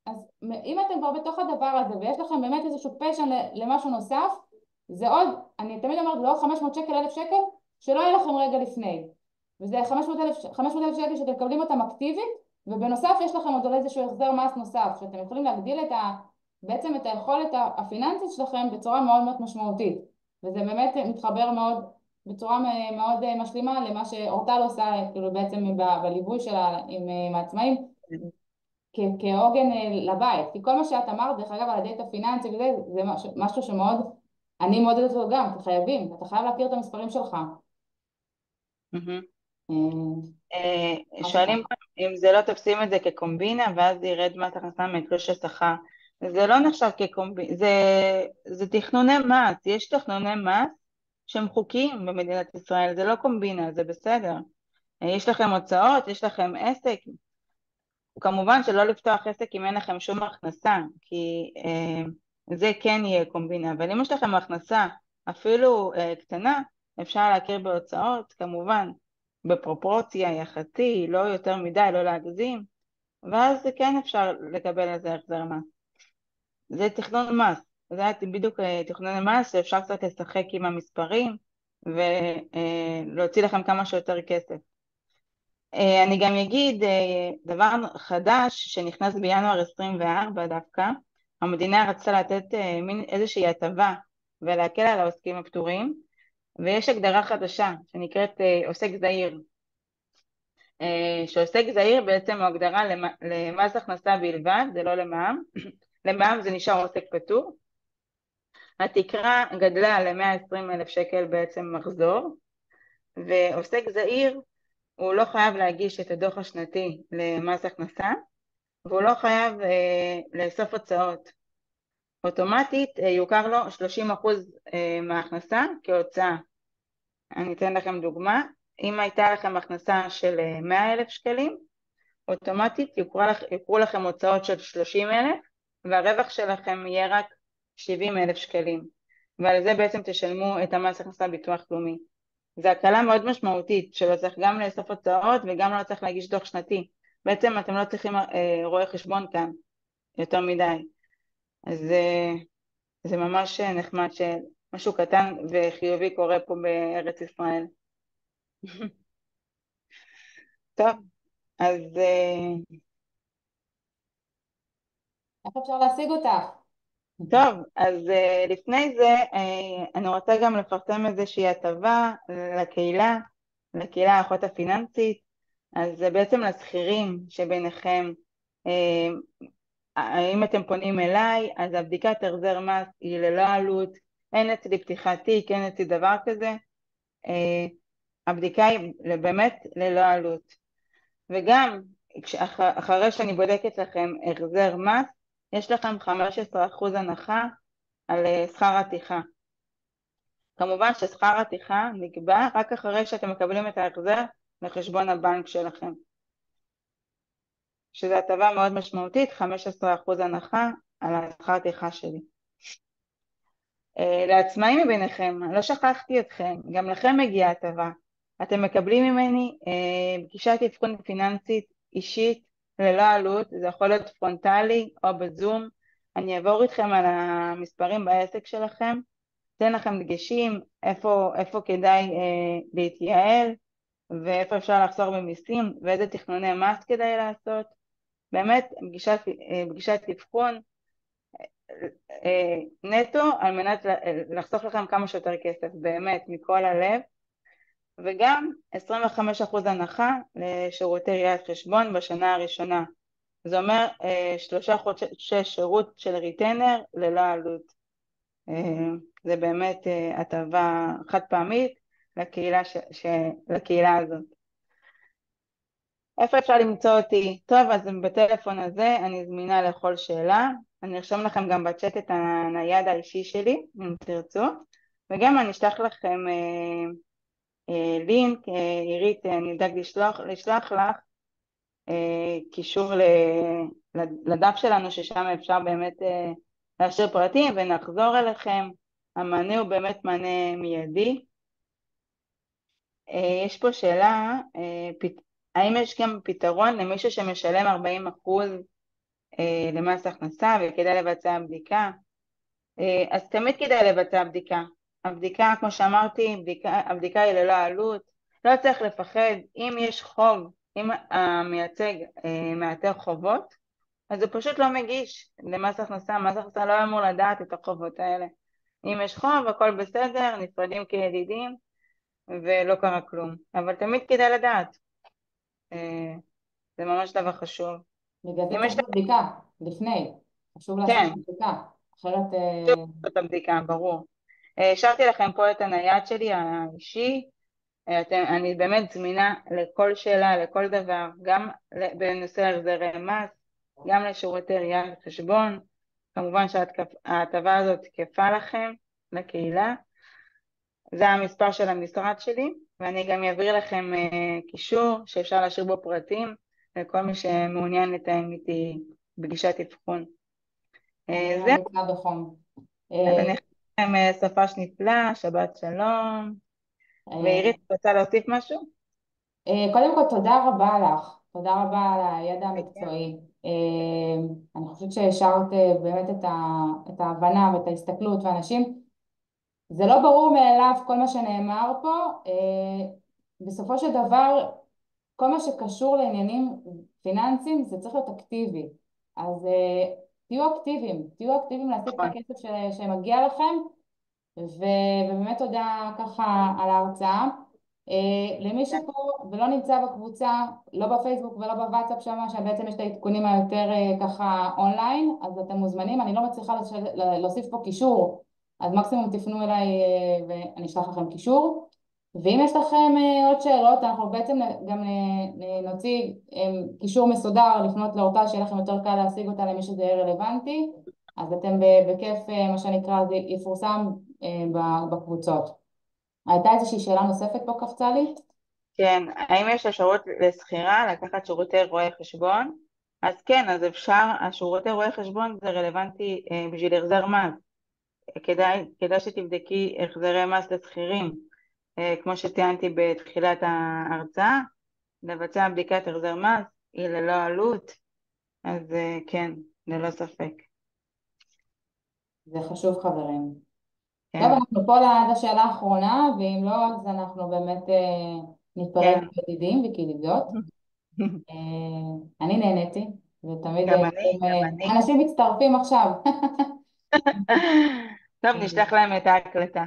אז אם אתם כבר בתוך הדבר הזה, ויש לכם באמת איזשהו פשן למשהו נוסף, זה עוד, אני תמיד אומרת, זה עוד 500 שקל, 1,000 שקל, שלא יהיה לכם רגע לפני. וזה 500,000 שקל שאתם מקבלים אותם אקטיבית, ובנוסף יש לכם עוד איזשהו החזר מס נוסף, שאתם יכולים להגדיל בעצם את היכולת הפיננסית שלכם בצורה מאוד מאוד משמעותית. וזה באמת מתחבר מאוד, בצורה מאוד משלימה למה שאורטל עושה, כאילו בעצם בליווי שלה עם העצמאים, כעוגן לבית. כי כל מה שאת אמרת, דרך אגב, על הדאטה הפיננסי וזה, זה משהו שמאוד, אני מעודדת אותו גם, אתם חייבים, אתה חייב להכיר את המספרים שלך. mhm. אה, משהו שואלים ככה. אם זה לא תופסים את זה כקומבינה ואז ירד מס הכנסה מתלוש השכר. זה לא נחשב כקומבינה, זה תכנוני מס, יש תכנוני מס שהם חוקיים במדינת ישראל, זה לא קומבינה, זה בסדר. יש לכם הוצאות, יש לכם עסק, כמובן שלא לפתוח עסק אם אין לכם שום הכנסה, כי זה כן יהיה קומבינה, אבל אם יש לכם הכנסה אפילו קטנה, אפשר להכיר בהוצאות, כמובן, בפרופורציה יחסי, לא יותר מדי, לא להגזים, ואז כן אפשר לקבל על זה החזר מס. זה תכנון מס, זה בדיוק תכנון מס שאפשר קצת לשחק עם המספרים ולהוציא לכם כמה שיותר כסף. אני גם אגיד דבר חדש שנכנס בינואר 24 דווקא, המדינה רצתה לתת מין איזושהי הטבה ולהקל על העוסקים הפטורים, ויש הגדרה חדשה שנקראת עוסק זעיר, שעוסק זעיר בעצם הוא הגדרה למס הכנסה בלבד, זה לא למע"מ, למע"מ זה נשאר עוסק פטור, התקרה גדלה ל-120,000 שקל בעצם מחזור, ועוסק זעיר הוא לא חייב להגיש את הדוח השנתי למס הכנסה, והוא לא חייב לאסוף הוצאות. אוטומטית יוכר לו 30% מההכנסה כהוצאה. אני אתן לכם דוגמה, אם הייתה לכם הכנסה של 100,000 שקלים, אוטומטית יוכרו לכם הוצאות של 30,000, והרווח שלכם יהיה רק 70,000 שקלים, ועל זה בעצם תשלמו את המס הכנסה ביטוח לאומי. זו הקלה מאוד משמעותית, שלא צריך גם לאסוף הוצאות וגם לא צריך להגיש דוח שנתי. בעצם אתם לא צריכים רואה חשבון כאן יותר מדי. אז זה ממש נחמד שמשהו קטן וחיובי קורה פה בארץ ישראל. טוב, אז איך אפשר להשיג אותך? טוב, אז לפני זה אני רוצה גם לפרסם איזושהי הטבה לקהילה האחות הפיננסית. אז זה בעצם לשכירים שביניכם, אם אתם פונים אליי, אז הבדיקת החזר מס היא ללא עלות, אין אצלי פתיחת תיק, אין אצלי דבר כזה, הבדיקה היא באמת ללא עלות. וגם אחרי שאני בודקת לכם החזר מס, יש לכם 15% הנחה על שכר הטרחה. כמובן ששכר הטרחה נקבע רק אחרי שאתם מקבלים את ההחזר לחשבון הבנק שלכם, שזו הטבה מאוד משמעותית, 15% הנחה על השכר הטרחה שלי. לעצמאים מביניכם, לא שכחתי אתכם, גם לכם מגיעה הטבה. אתם מקבלים ממני פגישת אבחון פיננסית אישית ללא עלות, זה יכול להיות פרונטלי או בזום. אני אעבור איתכם על המספרים בעסק שלכם, אתן לכם דגשים איפה כדאי להתייעל, ואיפה אפשר לחסוך במיסים, ואיזה תכנוני מס כדאי לעשות. באמת פגישת אבחון נטו על מנת לחסוך לכם כמה שיותר כסף, באמת מכל הלב. וגם 25% הנחה לשירותי ראיית חשבון בשנה הראשונה. זה אומר 3 חודשי שירות של ריטיינר ללא עלות. זה באמת הטבה חד פעמית לקהילה הזאת. איפה אפשר למצוא אותי? טוב, אז בטלפון הזה אני זמינה לכל שאלה. אני ארשום לכם גם בצ'אט את הנייד האישי שלי, אם תרצו. וגם אני אשלח לכם לינק, עירית, אני אדאג לשלוח לך קישור לדף שלנו, ששם אפשר באמת להשאיר פרטים ונחזור אליכם. המענה הוא באמת מענה מיידי. יש פה שאלה, האם יש גם פתרון למישהו שמשלם 40% למס הכנסה וכדאי לבצע בדיקה? אז תמיד כדאי לבצע בדיקה. הבדיקה, כמו שאמרתי, הבדיקה היא ללא עלות. לא צריך לפחד. אם יש חוב, אם המייצג מאתר חובות, אז הוא פשוט לא מגיש למס הכנסה. מס הכנסה לא אמור לדעת את החובות האלה. אם יש חוב, הכל בסדר, נפרדים כידידים, ולא קרה כלום. אבל תמיד כדאי לדעת. זה ממש דבר חשוב. בגלל זה אם צריך יש לכם, בדיקה, לפני. חשוב לעשות כן, בדיקה, אחרת שוב את הבדיקה, ברור. השארתי לכם פה את הנייד שלי האישי. אני באמת זמינה לכל שאלה, לכל דבר, גם בנושא החזרי מס, גם לשירותי ראיית חשבון. כמובן שההטבה הזאת תקפה לכם, לקהילה. זה המספר של המשרד שלי, ואני גם אעביר לכם קישור שאפשר להשאיר בו פרטים לכל מי שמעוניין לתאם איתי פגישת אבחון. אני זהו, ממליצה בחום. אז אה, אני אאחל לכם סופש נפלא, שבת שלום. אה, ועירית, רוצה להוסיף משהו? קודם כל, תודה רבה לך. תודה רבה על הידע כן, המקצועי. אני חושבת שהשארת באמת את ההבנה ואת ההסתכלות, ואנשים, זה לא ברור מאליו כל מה שנאמר פה. בסופו של דבר, כל מה שקשור לעניינים פיננסיים זה צריך להיות אקטיבי. אז תהיו אקטיביים להשיג את נכון. הכסף שמגיע לכם, ובאמת תודה ככה על ההרצאה. למי שפה ולא נמצא בקבוצה, לא בפייסבוק ולא בוואטסאפ שם שבעצם יש את העדכונים היותר ככה אונליין, אז אתם מוזמנים. אני לא מצליחה להוסיף פה קישור, אז מקסימום תפנו אליי ואני אשלח לכם קישור. ואם יש לכם עוד שאלות, אנחנו בעצם גם נוציא קישור מסודר לפנות לאורטל, שיהיה לכם יותר קל להשיג אותה למי שזה יהיה רלוונטי, אז אתם בכיף, מה שנקרא, זה יפורסם בקבוצות. הייתה איזושהי שאלה נוספת פה קפצה לי? כן, האם יש אפשרות לשכירה לקחת שירותי רואה חשבון? אז כן, אז אפשר, השירותי רואה חשבון זה רלוונטי בשביל החזר מס. כדאי שתבדקי החזרי מס לשכירים. כמו שציינתי בתחילת ההרצאה, לבצע בדיקת החזר מס היא ללא עלות, אז כן, ללא ספק. זה חשוב חברים. טוב, כן, אנחנו פה עד השאלה האחרונה, ואם לא, אז אנחנו באמת ניפרד כן. כידידים וכידידות. אה, אני נהניתי, ותמיד גם אני, גם אני. אנשים מצטרפים עכשיו. טוב, נשלח להם את ההקלטה.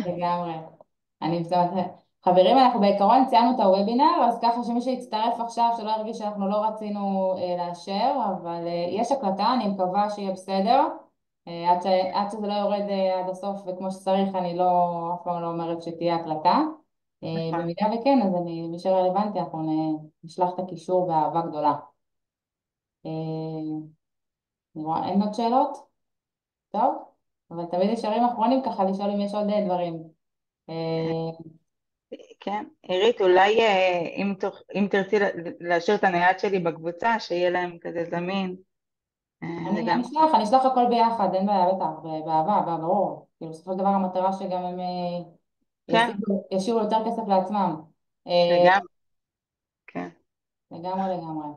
לגמרי. אני מצטערת. חברים, אנחנו בעיקרון ציינו את הוובינר, אז ככה שמי שיצטרף עכשיו, שלא ירגיש שאנחנו לא רצינו לאשר, אבל יש הקלטה, אני מקווה שיהיה בסדר. עד שזה לא יורד עד הסוף וכמו שצריך, אני לא, אף פעם לא אומרת שתהיה הקלטה. נכון. במידה וכן, אז מי שרלוונטי, אנחנו נשלח את הקישור באהבה גדולה. אה, אני רואה, אין עוד שאלות? טוב, אבל תמיד נשארים אחרונים ככה לשאול אם יש עוד דברים. אה, כן, עירית, אולי אם תרצי להשאיר את הנייד שלי בקבוצה, שיהיה להם כזה זמין, זה אני גם... אשלח הכל ביחד, אין בעיה, בטח, באהבה, ברור. כאילו, בסופו של דבר המטרה שגם הם כן, ישאירו יותר כסף לעצמם. אה, לגמרי, כן. לגמרי, לגמרי.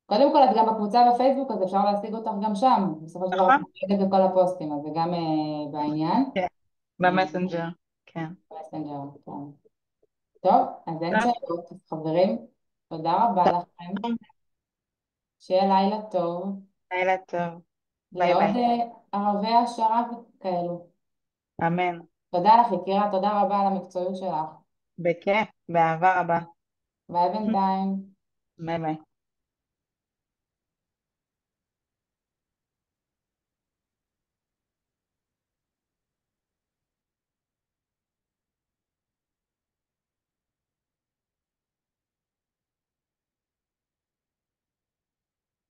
קודם כל, את גם בקבוצה בפייסבוק, אז אפשר להשיג אותך גם שם. בסופו של דבר, את נכון? מתנגדת בכל הפוסטים, אז זה גם בעניין. כן, אה, במסנג'ר, כן. מסנג'ר, כן. טוב, אז אין טוב, שאלות. אז חברים, תודה רבה לכם. שיהיה לילה טוב, לילה טוב, ביי לעוד ביי, ערבי העשרה כאלו. אמן. תודה לך, יקירה, תודה רבה על המקצועיות שלך. בכיף, באהבה רבה. ביי בינתיים. ביי ביי.